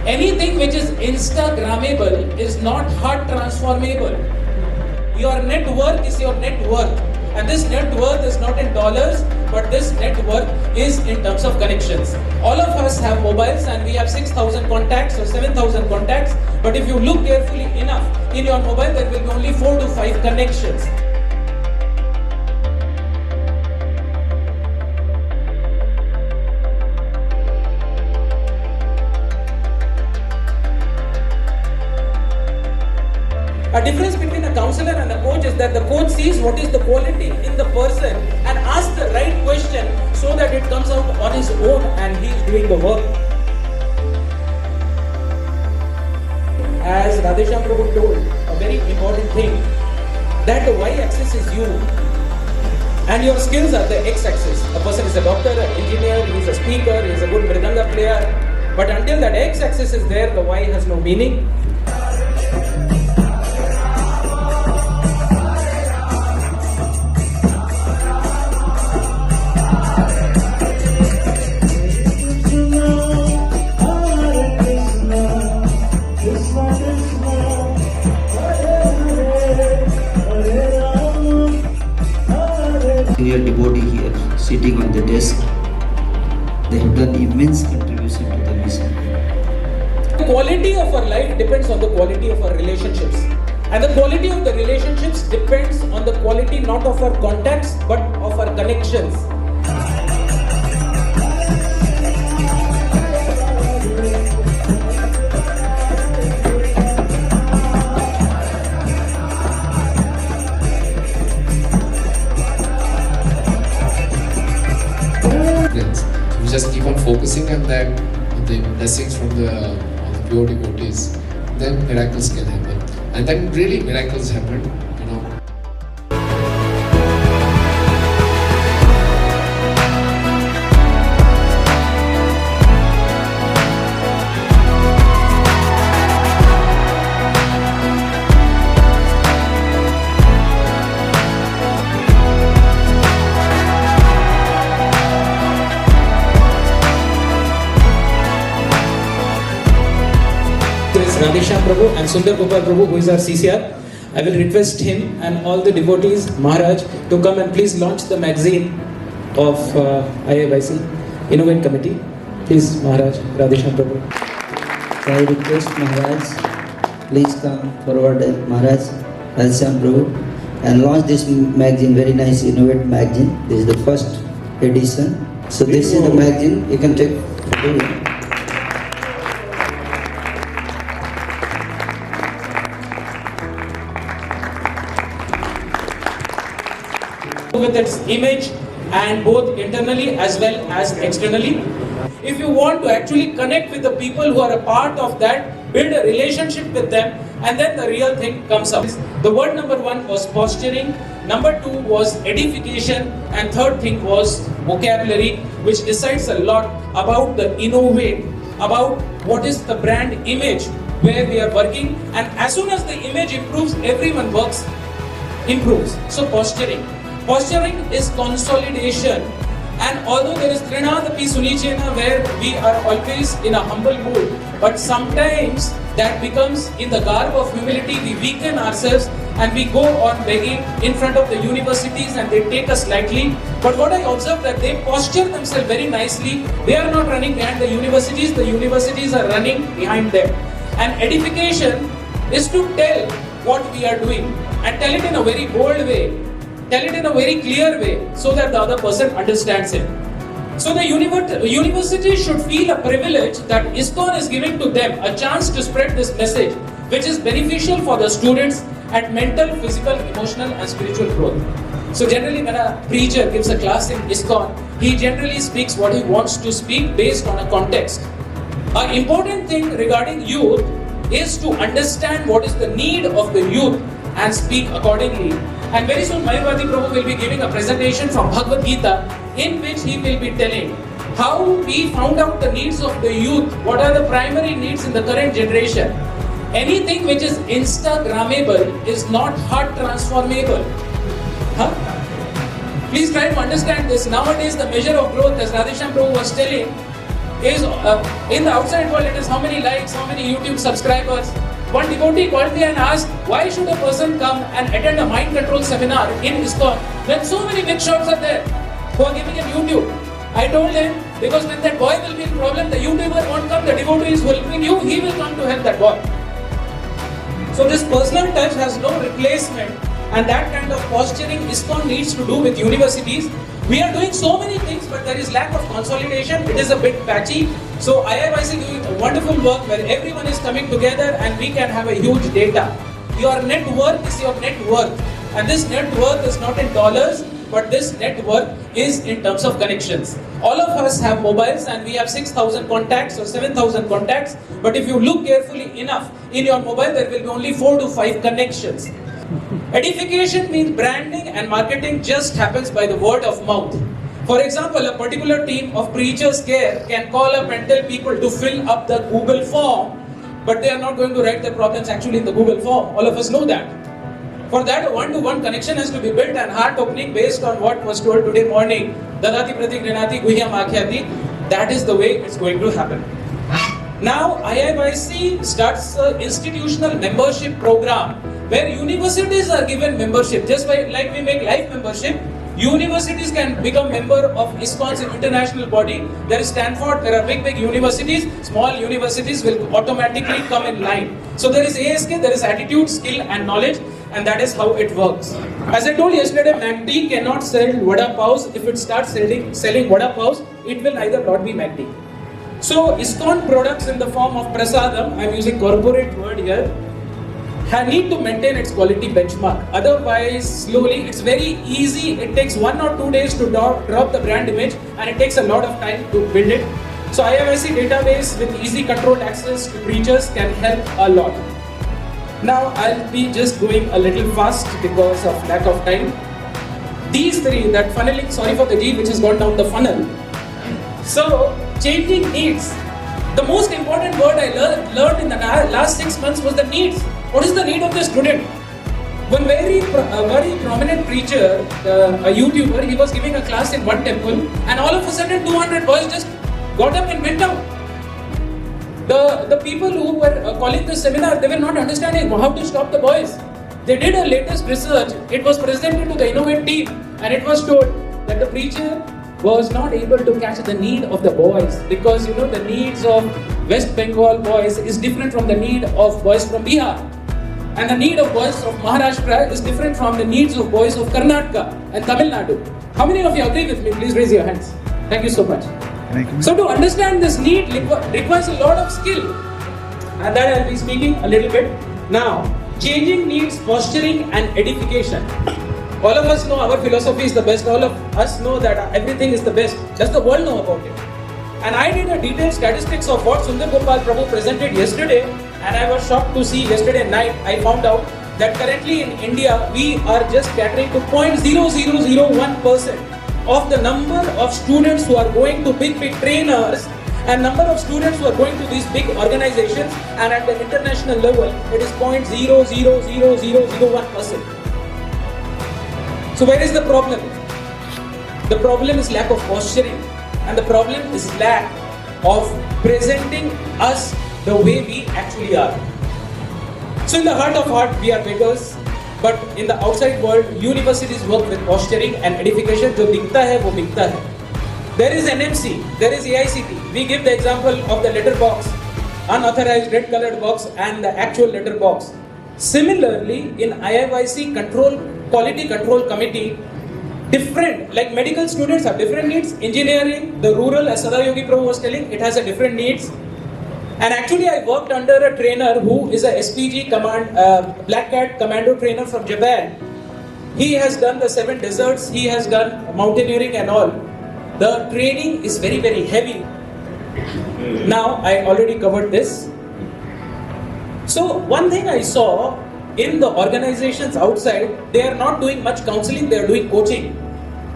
Anything which is Instagrammable is not heart transformable. Your net worth is your net worth. And this net worth is not in dollars, but this net worth is in terms of connections. All of us have mobiles and we have 6,000 contacts or 7,000 contacts. But if you look carefully enough, in your mobile there will be only 4 to 5 connections. A difference between a counselor and a coach is that the coach sees what is the quality in the person and asks the right question so that it comes out on his own and he is doing the work. As Radhesham Prabhu told, a very important thing, that the y-axis is you and your skills are the x-axis. A person is a doctor, an engineer, he is a speaker, he is a good mridanga player, but until that x-axis is there, the y has no meaning. Senior devotee here, sitting on the desk, they have done immense contribution to the mission. The quality of our life depends on the quality of our relationships. And the quality of the relationships depends on the quality not of our contacts but of our connections. We just keep on focusing and then the blessings from the pure devotees, then miracles can happen. And then really miracles happen, you know. Radhesham Prabhu and Sundar Gopal Prabhu, who is our CCR. I will request him and all the devotees, Maharaj, to come and please launch the magazine of IIYC Innovate Committee. Please, Maharaj, Radhesham Prabhu. I request Maharaj, please come forward, Maharaj, Radhesham Prabhu, and launch this magazine, very nice Innovate magazine. This is the first edition. So this is the magazine, you can take photo. With its image and both internally as well as externally. If you want to actually connect with the people who are a part of that, build a relationship with them, and then the real thing comes up. The word number 1 was posturing, number 2 was edification, and third thing was vocabulary, which decides a lot about the innovate, about what is the brand image where we are working, and as soon as the image improves, everyone works improves. So posturing. Posturing is consolidation, and although there is Trinadapi Sunichena where we are always in a humble mood, but sometimes that becomes in the garb of humility, we weaken ourselves and we go on begging in front of the universities and they take us lightly. But what I observe that they posture themselves very nicely. They are not running behind the universities are running behind them. And edification is to tell what we are doing and tell it in a very bold way. Tell it in a very clear way so that the other person understands it. So the university should feel a privilege that ISKCON is giving to them a chance to spread this message, which is beneficial for the students at mental, physical, emotional and spiritual growth. So generally when a preacher gives a class in ISKCON, he generally speaks what he wants to speak based on a context. An important thing regarding youth is to understand what is the need of the youth and speak accordingly. And very soon Mayurvati Prabhu will be giving a presentation from Bhagavad Gita in which he will be telling how we found out the needs of the youth, what are the primary needs in the current generation. Anything which is Instagrammable is not heart transformable. Please try to understand this. Nowadays, the measure of growth, as Radhesham Prabhu was telling, is in the outside world, it is how many likes, how many YouTube subscribers. One devotee called me and asked, why should a person come and attend a mind control seminar in ISKCON when so many big shots are there who are giving him YouTube? I told him, because when that boy will be in problem, the YouTuber won't come, the devotees will bring you, he will come to help that boy. So this personal touch has no replacement, and that kind of posturing ISKCON needs to do with universities. We are doing so many things, but there is lack of consolidation. It is a bit patchy. So IIYC doing a wonderful work where everyone is coming together and we can have a huge data. Your net worth is your net worth. And this net worth is not in dollars, but this net worth is in terms of connections. All of us have mobiles and we have 6,000 contacts or 7,000 contacts. But if you look carefully enough, in your mobile there will be only 4 to 5 connections. Edification means branding and marketing just happens by the word of mouth. For example, a particular team of preachers care can call up and tell people to fill up the Google form, but they are not going to write their problems actually in the Google form. All of us know that. For that, a one-to-one connection has to be built and heart-opening based on what was told today morning. Dadati pratik grinati guhyam akhyati. That is the way it's going to happen. Now, IIYC starts an institutional membership program where universities are given membership. Just like we make life membership, universities can become member of ISKCON's international body. There is Stanford, there are big universities, small universities will automatically come in line. So there is ASK, there is attitude, skill and knowledge, and that is how it works. As I told yesterday, MACD cannot sell vada paos. If it starts selling vada paos, it will either not be MACD. So ISKCON products in the form of prasadam, I am using corporate word here, need to maintain its quality benchmark. Otherwise, slowly, it's very easy. It takes 1 or 2 days to drop the brand image, and it takes a lot of time to build it. So IIYC database with easy controlled access to preachers can help a lot. Now, I'll be just going a little fast because of lack of time. These three, that funneling, sorry for the G which has gone down the funnel. So, changing needs. The most important word I learned in the last 6 months was the needs. What is the need of the student? One very prominent preacher, a YouTuber, he was giving a class in one temple and all of a sudden 200 boys just got up and went out. The people who were calling this seminar, they were not understanding how to stop the boys. They did a latest research. It was presented to the Innovate team and it was told that the preacher was not able to catch the need of the boys because the needs of West Bengal boys is different from the need of boys from Bihar. And the need of boys of Maharashtra is different from the needs of boys of Karnataka and Tamil Nadu. How many of you agree with me? Please raise your hands. Thank you so much. So to understand this need requires a lot of skill. And that I'll be speaking a little bit. Now, changing needs posturing and edification. All of us know our philosophy is the best. All of us know that everything is the best. Does the world know about it? And I did a detailed statistics of what Sundar Gopal Prabhu presented yesterday, and I was shocked to see yesterday night I found out that currently in India we are just catering to 0.0001% of the number of students who are going to big trainers and number of students who are going to these big organizations, and at the international level it is 0.000001%. So where is the problem? The problem is lack of posturing. And the problem is lack of presenting us the way we actually are. So in the heart of heart, we are beggars, but in the outside world, universities work with posturing and edification. जो दिखता है वो बिकता है. There is NMC, there is IICT. We give the example of the letter box, unauthorized red colored box and the actual letter box. Similarly, in IIYC quality control committee, different, like medical students have different needs. Engineering, the rural, as Sada Yogi Prabhu was telling, it has a different needs. And actually, I worked under a trainer who is a SPG Black Cat Commando trainer from Japan. He has done the 7 deserts, he has done mountaineering and all. The training is very, very heavy. Now, I already covered this. So, one thing I saw in the organizations outside, they are not doing much counseling, they are doing coaching.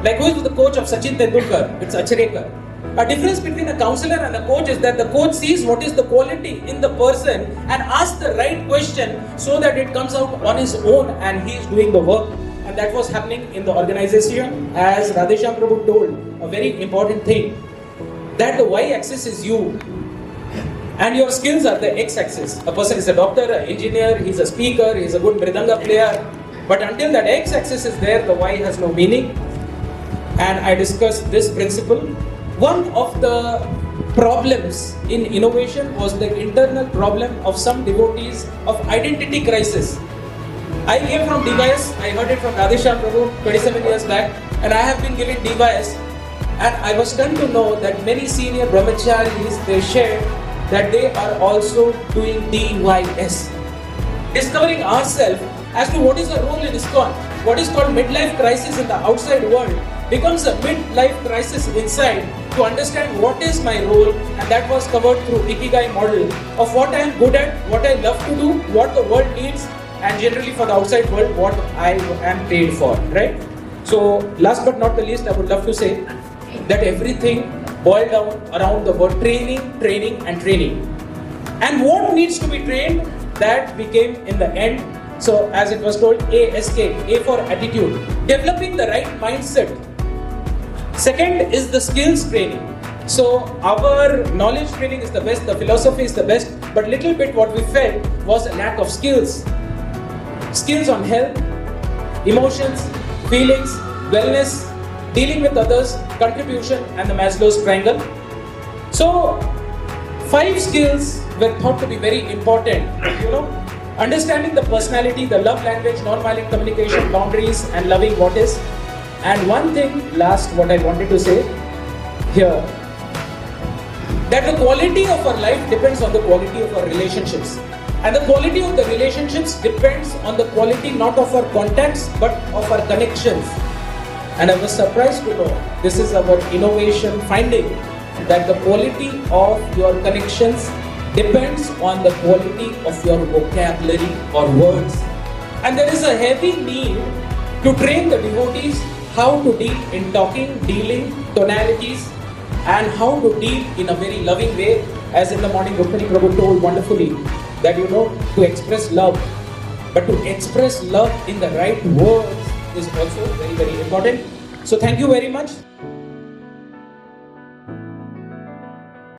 Like who is the coach of Sachin Tendulkar? It's Acharekar. A difference between a counselor and a coach is that the coach sees what is the quality in the person and asks the right question so that it comes out on his own and he is doing the work. and that was happening in the organization. As Radheshyam Prabhu told, a very important thing, that the y-axis is you and your skills are the x-axis. A person is a doctor, an engineer, he's a speaker, he's a good mridanga player, but until that x-axis is there, the y has no meaning. And I discussed this principle. One of the problems in innovation was the internal problem of some devotees of identity crisis. I came from DYS, I heard it from Radheshyam Prabhu 27 years back, and I have been given DYS, and I was stunned to know that many senior brahmacharis, they shared that they are also doing DYS. Discovering ourselves as to what is the role in ISKCON, what is called midlife crisis in the outside world, becomes a midlife crisis inside, to understand what is my role, and that was covered through Ikigai model of what I am good at, what I love to do, what the world needs, and generally for the outside world, what I am paid for, right? So last but not the least, I would love to say that everything boiled down around the word training, training and training. And what needs to be trained, that became in the end, so as it was told, ASK, A for attitude, developing the right mindset. Second is the skills training. So our knowledge training is the best, the philosophy is the best, but little bit what we felt was a lack of skills. Skills on health, emotions, feelings, wellness, dealing with others, contribution, and the Maslow's triangle. So 5 skills were thought to be very important, understanding the personality, the love language, non-violent communication, boundaries, and loving what is. And one thing, last, what I wanted to say here, that the quality of our life depends on the quality of our relationships. And the quality of the relationships depends on the quality not of our contacts, but of our connections. And I was surprised to know, this is our innovation finding, that the quality of your connections depends on the quality of your vocabulary or words. And there is a heavy need to train the devotees how to deal in talking, dealing, tonalities, and how to deal in a very loving way. As in the morning, Rukmini Prabhu told wonderfully that to express love, but to express love in the right words is also very, very important. So thank you very much.